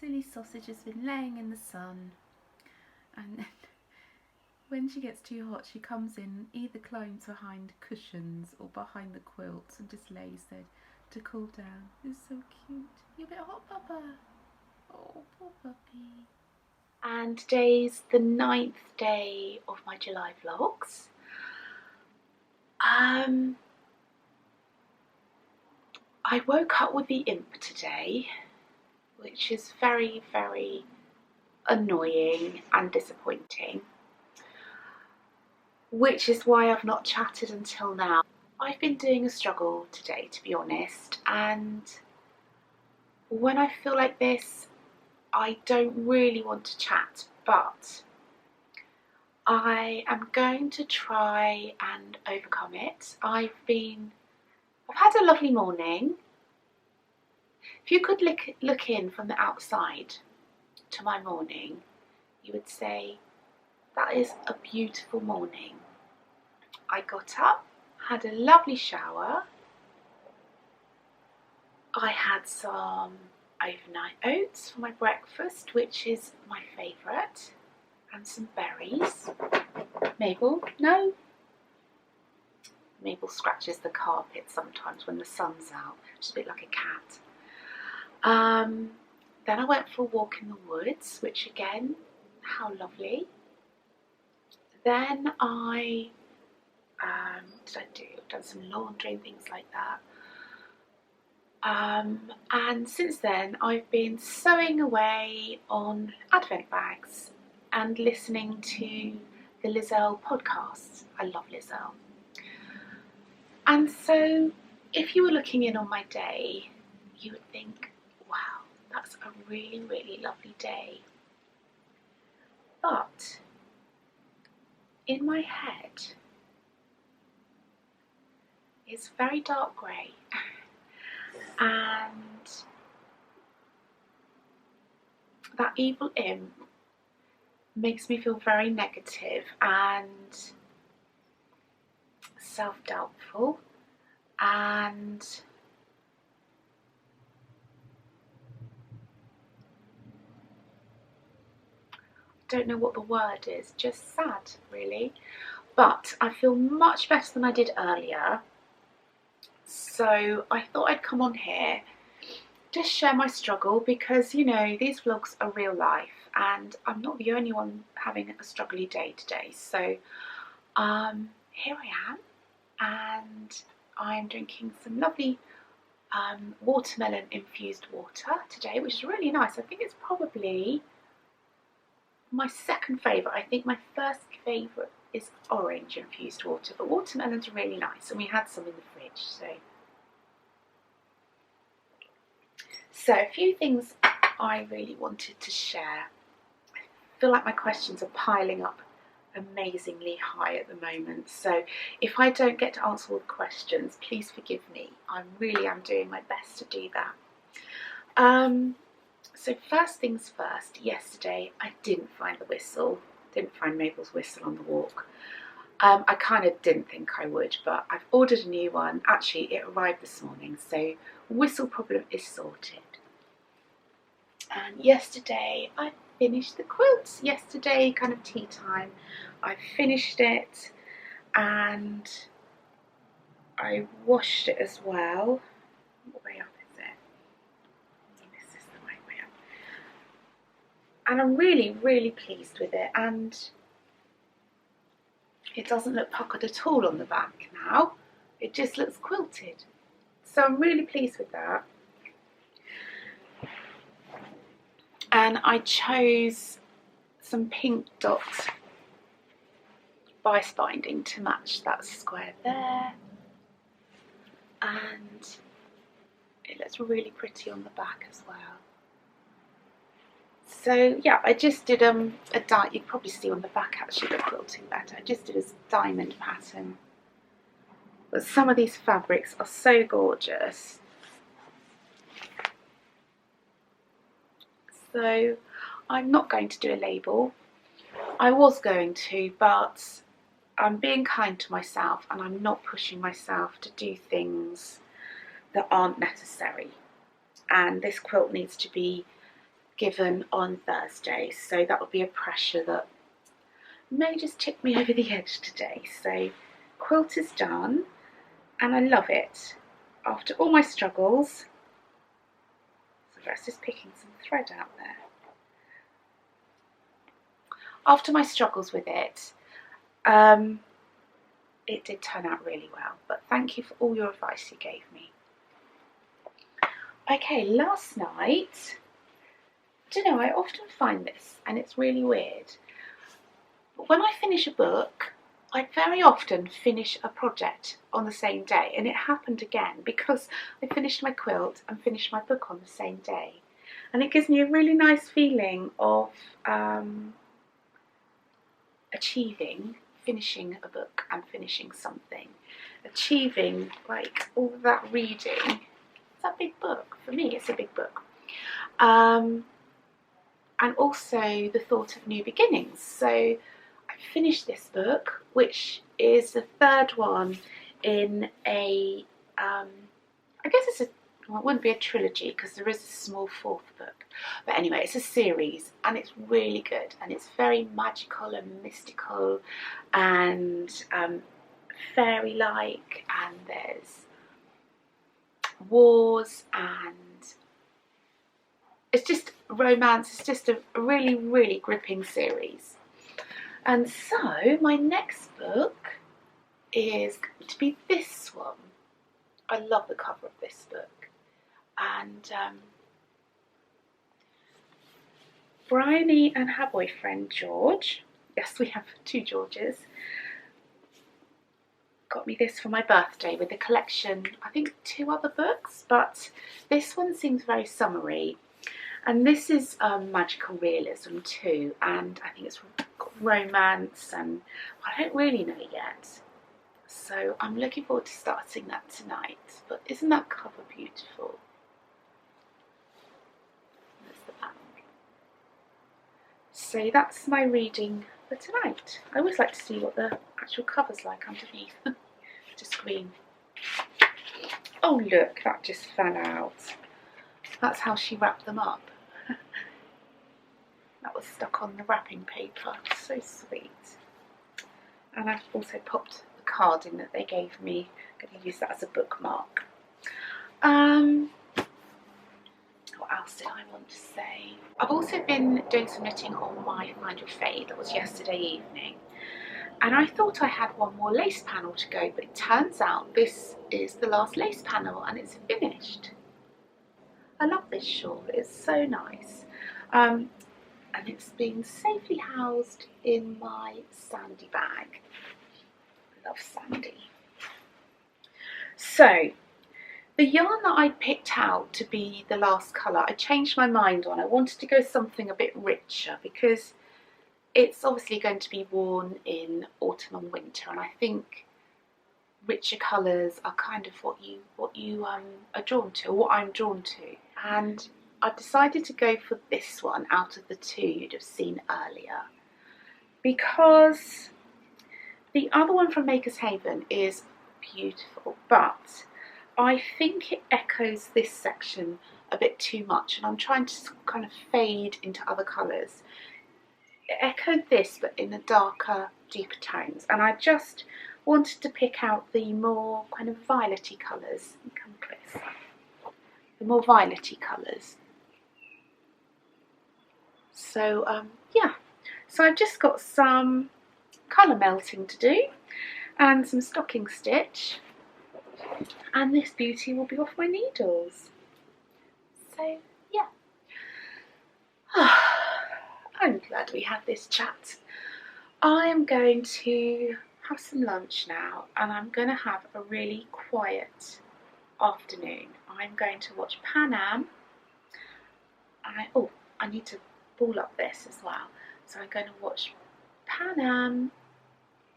silly sausage has been laying in the sun, and then when she gets too hot she comes in, either climbs behind cushions or behind the quilts and just lays there to cool down. It's so cute. You're a bit hot, Papa. Oh, poor puppy. And today's the 9th day of my July vlogs. I woke up with the imp today, which is very, very annoying and disappointing, which is why I've not chatted until now. I've been doing a struggle today, to be honest, and when I feel like this, I don't really want to chat, but I am going to try and overcome it. I've had a lovely morning. If you could look in from the outside to my morning, you would say that is a beautiful morning. I got up, had a lovely shower. I had some overnight oats for my breakfast, which is my favourite, and some berries. Mabel, no? Mabel scratches the carpet sometimes when the sun's out. She's a bit like a cat. Then I went for a walk in the woods, which again, how lovely. Then what did I do? I've done some laundry and things like that. And since then I've been sewing away on advent bags and listening to the Lizelle podcast. I love Lizelle. And so if you were looking in on my day, you would think, wow, that's a really, really lovely day. But in my head, it's very dark grey. And that evil imp makes me feel very negative and self-doubtful, and I don't know what the word is, just sad really. But I feel much better than I did earlier. So I thought I'd come on here, just share my struggle, because you know these vlogs are real life and I'm not the only one having a struggly day today. So here I am, and I'm drinking some lovely watermelon infused water today, which is really nice. I think it's probably my second favourite. I think my first favourite is orange infused water, but watermelon's really nice, and we had some in the fridge. So a few things I really wanted to share. I feel like my questions are piling up amazingly high at the moment, so if I don't get to answer all the questions, please forgive me. I really am doing my best to do that. So first things first, yesterday I didn't find the whistle. Didn't find Mabel's whistle on the walk. I kind of didn't think I would, but I've ordered a new one. Actually, it arrived this morning, so whistle problem is sorted. And yesterday I finished the quilt. Yesterday, kind of tea time, I finished it and I washed it as well. What way up is it? This is the right way up. And I'm really, really pleased with it, and it doesn't look puckered at all on the back now. It just looks quilted. So I'm really pleased with that. And I chose some pink dot bias binding to match that square there. And it looks really pretty on the back as well. So yeah, I just did a you can probably see on the back actually the quilting better. I just did a diamond pattern. But some of these fabrics are so gorgeous. So I'm not going to do a label. I was going to, but I'm being kind to myself and I'm not pushing myself to do things that aren't necessary. And this quilt needs to be given on Thursday, so that would be a pressure that may just tip me over the edge today. So quilt is done and I love it. After all my struggles, so that's just picking some thread out there. After my struggles with it, it did turn out really well, but thank you for all your advice you gave me. Okay, last night, I don't know, I often find this, and it's really weird, but when I finish a book, I very often finish a project on the same day, and it happened again because I finished my quilt and finished my book on the same day, and it gives me a really nice feeling of achieving, finishing a book and finishing something, achieving like all that reading. It's a big book. For me, it's a big book. And also the thought of new beginnings. So I finished this book, which is the third one in a, I guess it's a, well, it wouldn't be a trilogy because there is a small fourth book. But anyway, it's a series and it's really good and it's very magical and mystical and fairy-like, and there's wars and it's just romance. It's just a really, really gripping series. And so my next book is going to be this one. I love the cover of this book. And Bryony and her boyfriend George, yes, we have two Georges, got me this for my birthday with a collection, I think 2 other books, but this one seems very summery. And this is magical realism too, and I think it's got romance, and I don't really know yet. So I'm looking forward to starting that tonight. But isn't that cover beautiful? That's the back. So that's my reading for tonight. I always like to see what the actual cover's like underneath. Just green. Oh look, that just fell out. That's how she wrapped them up. That was stuck on the wrapping paper. So sweet. And I've also popped the card in that they gave me. I'm going to use that as a bookmark. What else did I want to say? I've also been doing some knitting on my Find Your Fade. That was yesterday evening. And I thought I had one more lace panel to go, but it turns out this is the last lace panel and it's finished. I love this shawl, it's so nice. And it's been safely housed in my Sandy bag. I love Sandy. So, the yarn that I picked out to be the last colour, I changed my mind on. I wanted to go something a bit richer because it's obviously going to be worn in autumn and winter, and I think richer colours are kind of what you are drawn to, or what I'm drawn to. And I decided to go for this one out of the 2 you'd have seen earlier, because the other one from Maker's Haven is beautiful, but I think it echoes this section a bit too much, and I'm trying to kind of fade into other colours. It echoed this but in the darker, deeper tones, and I just wanted to pick out the more kind of violety colours. Come close. The more violety colours. So yeah, so I've just got some colour melting to do and some stocking stitch, and this beauty will be off my needles. So yeah, I'm glad we had this chat. I am going to have some lunch now, and I'm going to have a really quiet afternoon. I'm going to watch Pan Am. I need to ball up this as well. So I'm going to watch Pan Am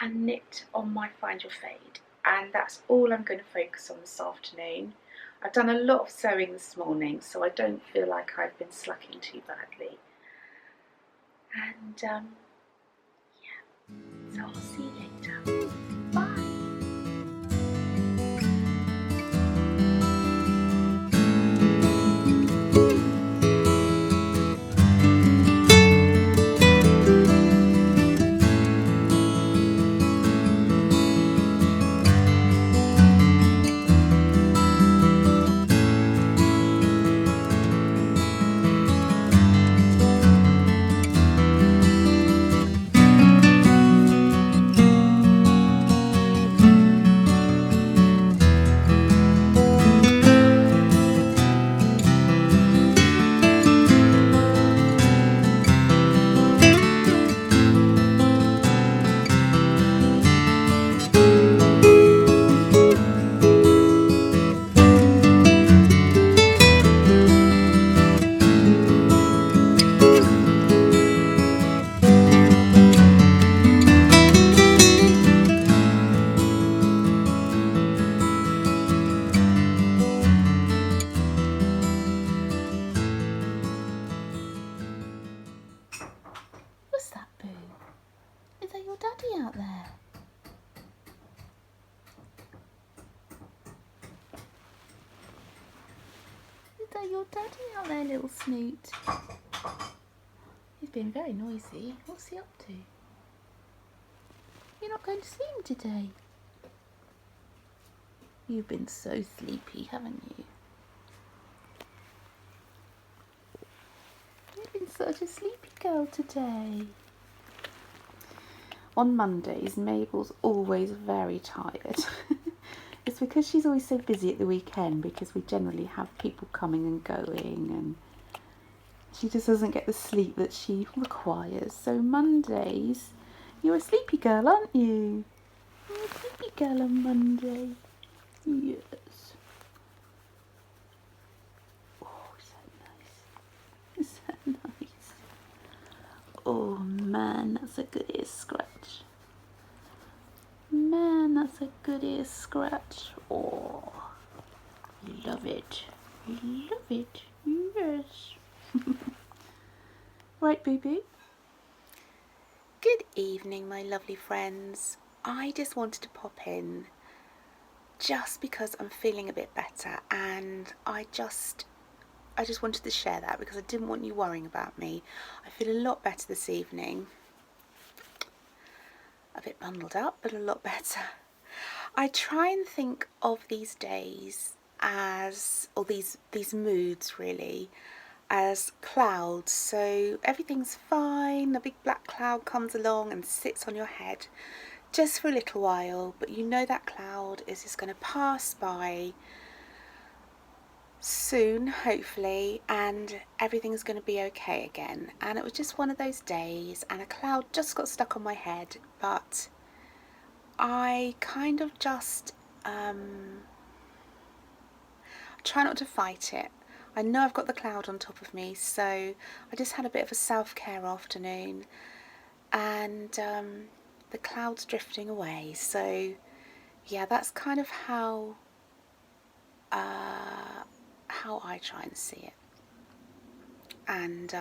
and knit on my Find Your Fade, and that's all I'm going to focus on this afternoon. I've done a lot of sewing this morning, so I don't feel like I've been slacking too badly. And yeah, so I'll see you later. Bye. there your daddy out there, little snoot. He's been very noisy. What's he up to? You're not going to see him today? You've been so sleepy, haven't you? You've been such a sleepy girl today. On Mondays, Mabel's always very tired. It's because she's always so busy at the weekend, because we generally have people coming and going, and she just doesn't get the sleep that she requires. So Mondays, you're a sleepy girl, aren't you? You're a sleepy girl on Monday. Yes. Oh, is that nice? Is that nice? Oh man, that's a good ear scratch. Man, that's a good ear scratch. Oh, love it. Love it. Yes. Right, boo-boo. Good evening, my lovely friends. I just wanted to pop in just because I'm feeling a bit better, and I just wanted to share that because I didn't want you worrying about me. I feel a lot better this evening. A bit bundled up, but a lot better. I try and think of these days as, or these moods really, as clouds. So everything's fine, a big black cloud comes along and sits on your head just for a little while, but you know that cloud is just going to pass by soon, hopefully, and everything's going to be okay again. And it was just one of those days, and a cloud just got stuck on my head, but I kind of just try not to fight it. I know I've got the cloud on top of me, so I just had a bit of a self-care afternoon, and the cloud's drifting away. So yeah, that's kind of how I try and see it. And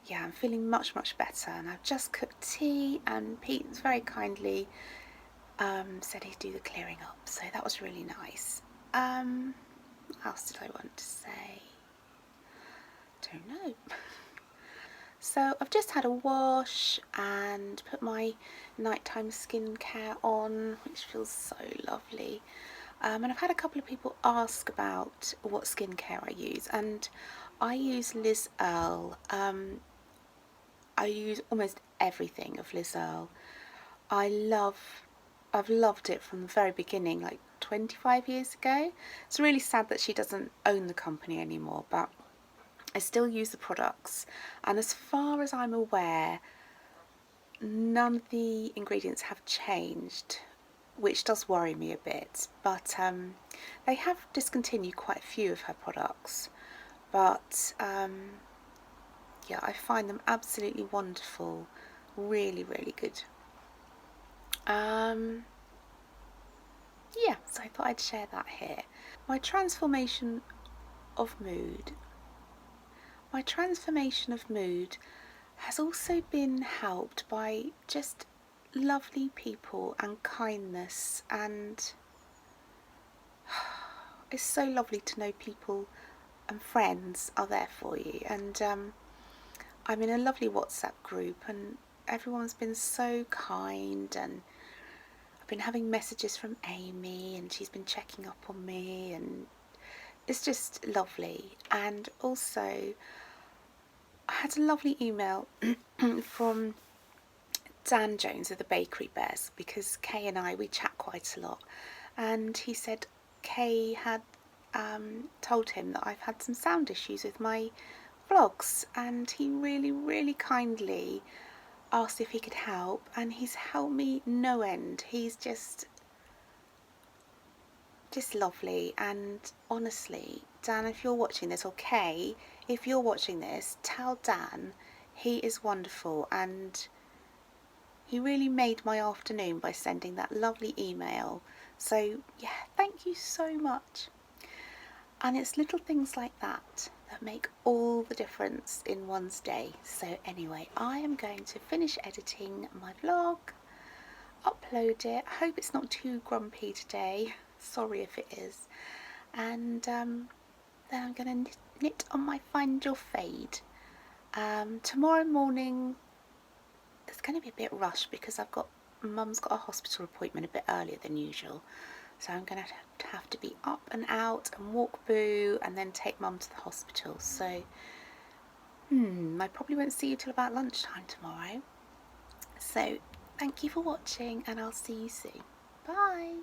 yeah, I'm feeling much better, and I've just cooked tea, and Pete's very kindly said he'd do the clearing up, so that was really nice. What else did I want to say? Don't know. So I've just had a wash and put my nighttime skincare on, which feels so lovely. And I've had a couple of people ask about what skincare I use, and I use Liz Earle. I use almost everything of Liz Earle. I've loved it from the very beginning, like 25 years ago. It's really sad that she doesn't own the company anymore, but I still use the products, and as far as I'm aware, none of the ingredients have changed, which does worry me a bit. But they have discontinued quite a few of her products, but yeah, I find them absolutely wonderful, really good. Yeah, so I thought I'd share that here. My transformation of mood has also been helped by just lovely people and kindness, and it's so lovely to know people and friends are there for you. And I'm in a lovely WhatsApp group, and everyone's been so kind, and I've been having messages from Amy, and she's been checking up on me, and it's just lovely. And also I had a lovely email from Dan Jones of the Bakery Bears, because Kay and I, we chat quite a lot, and he said Kay had told him that I've had some sound issues with my vlogs, and he really kindly asked if he could help, and he's helped me no end. He's just lovely. And honestly, Dan, if you're watching this, or Kay, if you're watching this, tell Dan he is wonderful, and he really made my afternoon by sending that lovely email. So yeah, thank you so much. And it's little things like that that make all the difference in one's day. So anyway, I am going to finish editing my vlog, upload it. I hope it's not too grumpy today. Sorry if it is. And then I'm going to knit on my Find Your Fade. Tomorrow morning it's going to be a bit rushed because Mum's got a hospital appointment a bit earlier than usual, so I'm going to have to be up and out and walk Boo and then take Mum to the hospital. So I probably won't see you till about lunchtime tomorrow. So thank you for watching, and I'll see you soon. Bye.